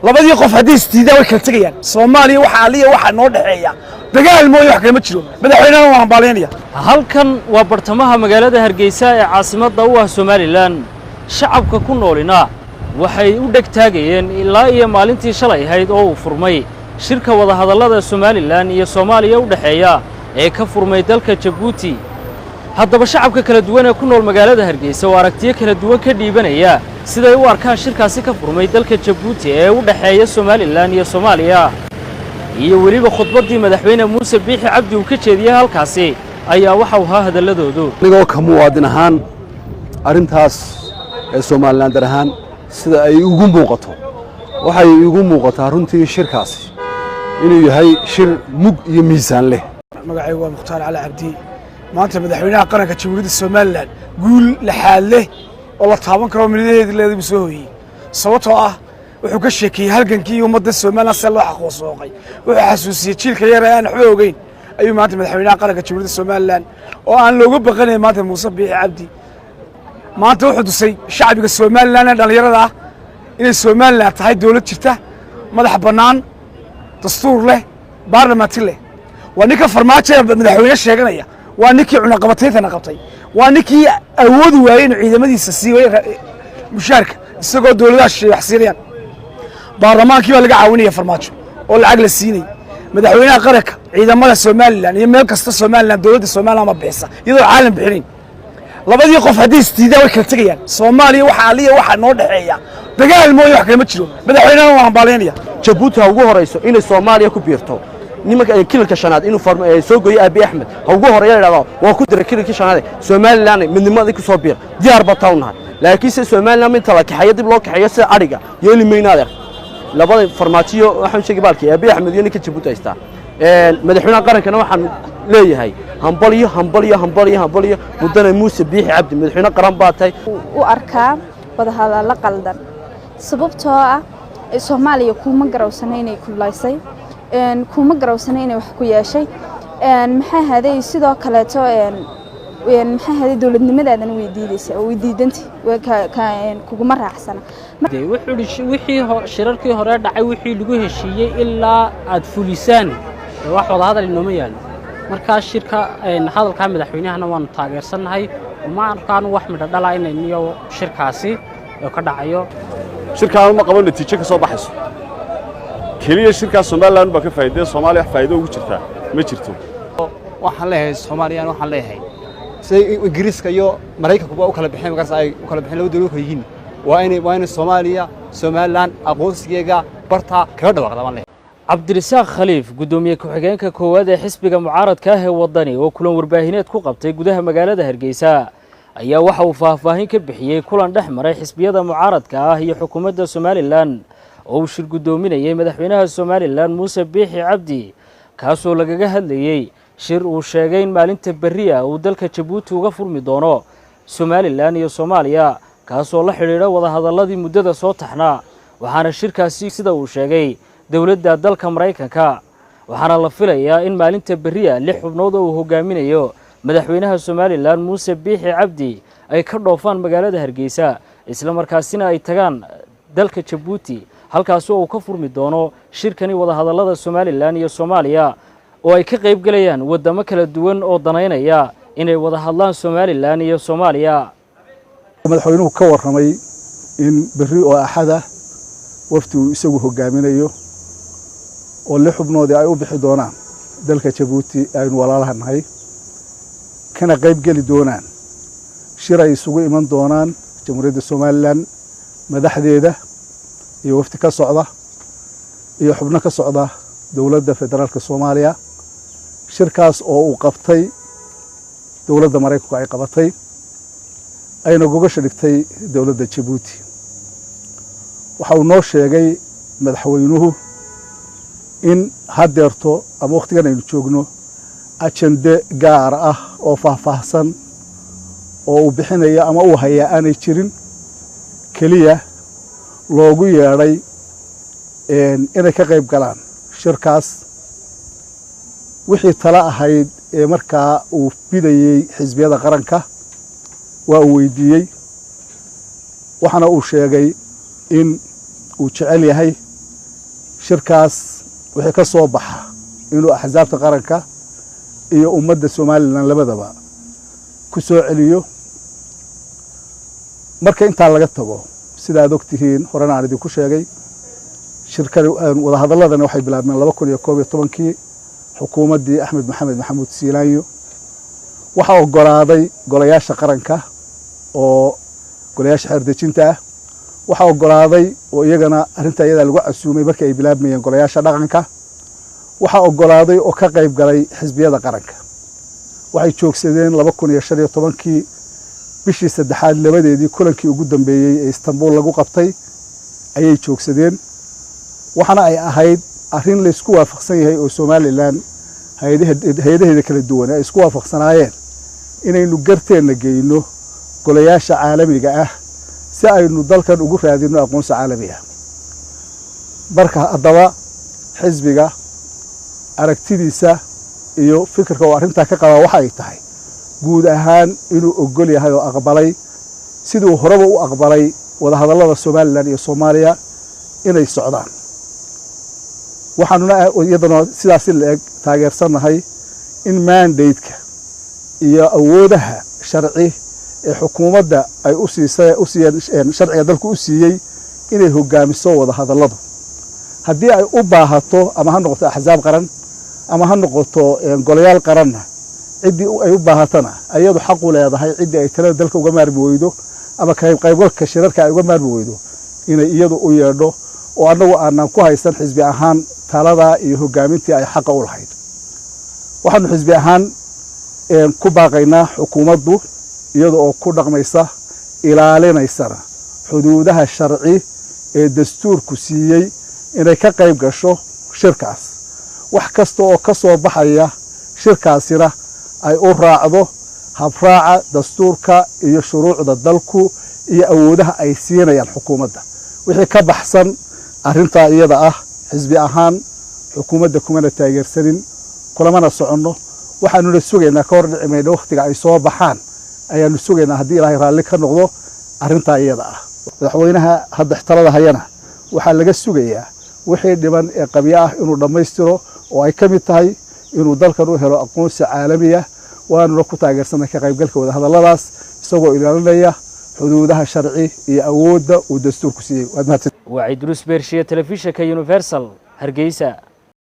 labadii qof haddii istiidaa way kala tegayaan. Soomaaliya waxa aliya waxa noo dhaxeeya dagaal mooyo wax kale ma jiro. Madaxweynaha waan hambalyeynaya. halkan waa bartamaha magaalada Hargeysa ee caasimadda u ah Somaliland. shacabka ku noolina waxay u dhegtaagayeen ilaa iyo maalintii shalay ahayd oo uu furmay shirka wada hadallada Somaliland iyo Soomaaliya u dhaxeeya ee ka furmay dalka Djibouti. haddaba shacabka kala duwan ee ku nool magaalada Hargeysa oo aragtiyo kala duwan ka dhiibanaya siday u arkaan shirkaasi ka furmay dalka Djibouti ee u dhaxeeya Somaliland iyo Soomaaliya iyo weliba khudbadii madaxweyne Muuse Biixi Cabdi uu ka jeediyay halkaasi ayaa waxa uu ahaa hadaladoodu. anigoo ka muwaadin ahaan arintaas ee Somaliland ahaan sida ay ugu muuqato waxay ugu muuqataa runtii shirkaasi inuu yahay shir mug iyo miisaan leh. magacaygu waa Mukhtaar Cali Cabdi. maanta madaxweynaha qaranka Jamhuuriyadda Somaliland guul la xaal leh oo la taaban karo midnadeedii leedahay soo hooyay sababtoo ah wuxuu ka sheekay halgankii ummadda Somaliland si loo xaqooqay wuxuu xasuusiyay jiilka yar ee aan waxba ogeyn ayuu maanta madaxweynaha qaranka Jamhuuriyadda Somaliland oo aan looga baqanayn maanta Muuse Biixi Cabdi maanta wuxuu tusay shacbiga Somaliland ee dhalinyarada ah inay Somaliland tahay dawlad jirta madax bannaan dastuur leh baarlamaanti leh waa ninka farmaajo madaxweyne sheeganaya waa ninkii cunaqabataynta qabtay waa ninkii awood waayay in ciidamadiisa siiyay mushaarka isagoo dawladaha wax siinayaan baarlamaankii baa laga caawinaya farmaajo oo lacag la siinay madaxweynaha qaranka ciidamada Somaliland iyo meel kasta Somaliland dawladda Somaliland ma bixisa iyadoo caalam bixinin labadii qof haddii istiidaa way kala tegayaan. Soomaaliya waxa aliya waxa noo dhaxeeya dagaal mooyo wax kale ma jiro. madaxweynaha waan hambalyeynaya. Djibouti ugu horeyso inay Soomaaliya ku biirto nimanka ay kilalka shanaad inuu soo gooyay Abiy Ahmed ugu horeeyo yiraahdo waa ku diray kilalka shanaad Somaliland midnimada ku soo biir diyaar batawnahay laakiin si Somaliland inta la kaxeeyo dib loo kaxeeyo si ariga yeeli meynaadeer labada farmaajiyo waxaan sheegay baalkii Abiy Ahmed iyo ninka Djibouti haysta madaxweynaha qarankana waxaan leeyahay hambaliyo mudane Muuse Biixi Cabdi madaxweynaha qaran baatay u arkaa wada hadal qaldan sababtoo ah Soomaaliya kuma garawsanaynay kulaysay kuma garawsanaynay wax ku yeeshay maxay haday sidoo kale to maxay haday dawladnimadeedan weydiidantii kuguma raacsana wixii shirarkii hore dhacay wixii lagu heshiiyay ilaa aad fulisaan wax wada hadal inoo yaalo marka shirka hadalka madaxweynahana waan taageersanahay uma arkaan wax midho dhalaa inay shirkaasi ka dhacayo shirkaan ma qaban natiijo ka soo baxayso kaliya shirka Somaliland ba ka faa'iido Soomaaliya faa'iido ugu jirta ma jirto waxaan leeyahay Soomaaliya waxaan leeyahay say Ingiriiska iyo Mareykanka u kala bixin markaas ay u kala bixin laba dawlad oo yihiin waa in Soomaaliya Somaliland aqoonsigeega barta kaga dhawaaqdaan Cabdirasaaq Khaliif gudoomiye ku-xigeenka koowaad ee xisbiga mucaaradka ah ee wadani oo kulan warbaahineed ku qabtay gudaha magaalada Hargeysa ayaa waxa uu faahfaahin ka bixiyay kulan dhex maray xisbiyada mucaaradka ah iyo xukuumadda Somaliland oo uu shir gudoominayay madaxweynaha Somaliland Muuse Biixi Cabdi kaasoo lagaga hadlayay shir uu sheegay in maalinta bariya uu dalka Djibouti uga furmi doono Somaliland iyo Soomaaliya kaasoo la xiriira wada hadalladii muddada soo taxnaa waxaana shirkaasi sida uu sheegay dawladda dalka Mareykanka waxaana la filayaa in maalinta bariya 6 xubnood oo uu hogaaminayo madaxweynaha Somaliland Muuse Biixi Cabdi ay ka dhoofaan magaalada Hargeysa isla markaasina ay tagaan dalka Djibouti halkaas oo uu ka furmi doono shirkani wada hadallada Somaliland iyo Soomaaliya oo ay ka qayb galayaan wadamo kala duwan oo danaynaya inay wada hadlaan Somaliland iyo Soomaaliya. madaxweynuhu ka warramay in bari oo axada waftu isagu hogaaminayo oo 6 xubnood ay u bixi doonaan dalka Djibouti aynu walaalahanahay kana qayb gali doonaan shir ay isugu iman doonaan Jamhuuriyadda Somaliland madaxdeeda iyo wafti ka socda iyo xubno ka socda dawladda federaalka Soomaaliya shirkaas oo uu qabtay dawladda Mareykanka ay qabatay ayna gogasho dhigtay dawladda Djibouti waxa uu noo sheegay madaxweynuhu in hadeerto ama waqtigan aynu joogno ajende gaar ah oo faahfaahsan oo uu bixinayo ama uu hayaa aanay jirin kaliya loogu yeedhay inay ka qayb galaan shirkaas wixii tala ahayd ee markaa uu bidayay xisbiyada qaranka waa uu weydiiyey waxaana uu sheegay in uu jecel yahay shirkaas wixii ka soo baxa inuu axsaabta qaranka iyo ummadda Soomaaliland labadaba ku soo celiyo marka inta laga tago sida aad ogtihiin horena aan idinku sheegay shirkani wada hadaladana waxay bilaabmeen 2011kii xukuumaddii Axmed Maxamed Maxamuud Siilaanyo waxa ogolaaday golayaasha qaranka oo golayaasha xeerdejinta ah waxa ogolaaday oo iyagana arinta iyada lagu casuumay markii ay bilaabmayeen golayaasha dhaqanka waxa ogolaaday oo ka qayb galay xisbiyada qaranka waxay joogsadeen 2015kii bishii saddexaad labadeedii kulankii ugu dambeeyay ee Istanbul lagu qabtay ayay joogsadeen waxana ay ahayd arrin la isku waafaqsan yahay oo Soomaaliland hay'adaheeda kala duwan ay isku waafaqsanaayeen inaynu garteena geeyno golayaasha caalamiga ah si aynu dalkan ugu raadino aqoonsi caalami ah marka haddaba xisbiga aragtidiisa iyo fikirka oo arrinta ka qaba waxa ay tahay guud ahaan inuu ogol yahay oo aqbalay sidoo horeba u aqbalay wada hadallada Soomaaliland iyo Soomaaliya inay socdaan waxaanuna iyadana sidaas la eg taageersanahay in mandate-ka iyo awoodaha sharci ee xukuumadda ay u siiyeen sharciga dalku u siiyay inay hogaamiso wada hadalladu haddii ay u baahato ama ha noqoto axsaab qaran ama ha noqoto golayaal qaranna cidii ay u baahatana ayadu xaq u leedahay cidii ay talada dalka uga maarmi weydo ama qaybgalka shirarka ay uga maarmi weydo inay iyadu u yeedho oo annagu aanan ku haysan xisbi ahaan talada iyo hogaamintii ay xaq u lahayd waxaanu xisbi ahaan ku baaqaynaa xukuumaddu iyada oo ku dhaqmaysa ilaalinaysana xuduudaha sharci ee dastuurku siiyey inay ka qayb gasho shirkaas wax kasta oo ka soo baxaya shirkaasina ay u raacdo habraaca dastuurka iyo shuruucda dalku iyo awoodaha ay siinayaan xukuumadda wixii ka baxsan arrinta iyada ah xisbi ahaan xukuumadda kumana taageersanin kulamana soconno waxaanuna sugaynaa ka hor dhicimayna waqtiga ay soo baxaan ayaanu sugaynaa haddii ilaahay raalli ka noqdo arrinta iyada ah madaxweynaha hadda talada hayana waxaa laga sugayaa wixii dhiban ee qabyo ah inuu dhammaystiro oo ay ka mid tahay inuu dalkan u helo aqoonsi caalami ah waanuna ku taageersanay ka qaybgalka wada hadalladaas isagoo ilaalinaya xuduudaha sharci iyo awoodda uu dastuurku siiyey waa Idris Beershiya telefishinka Universal Hargeysa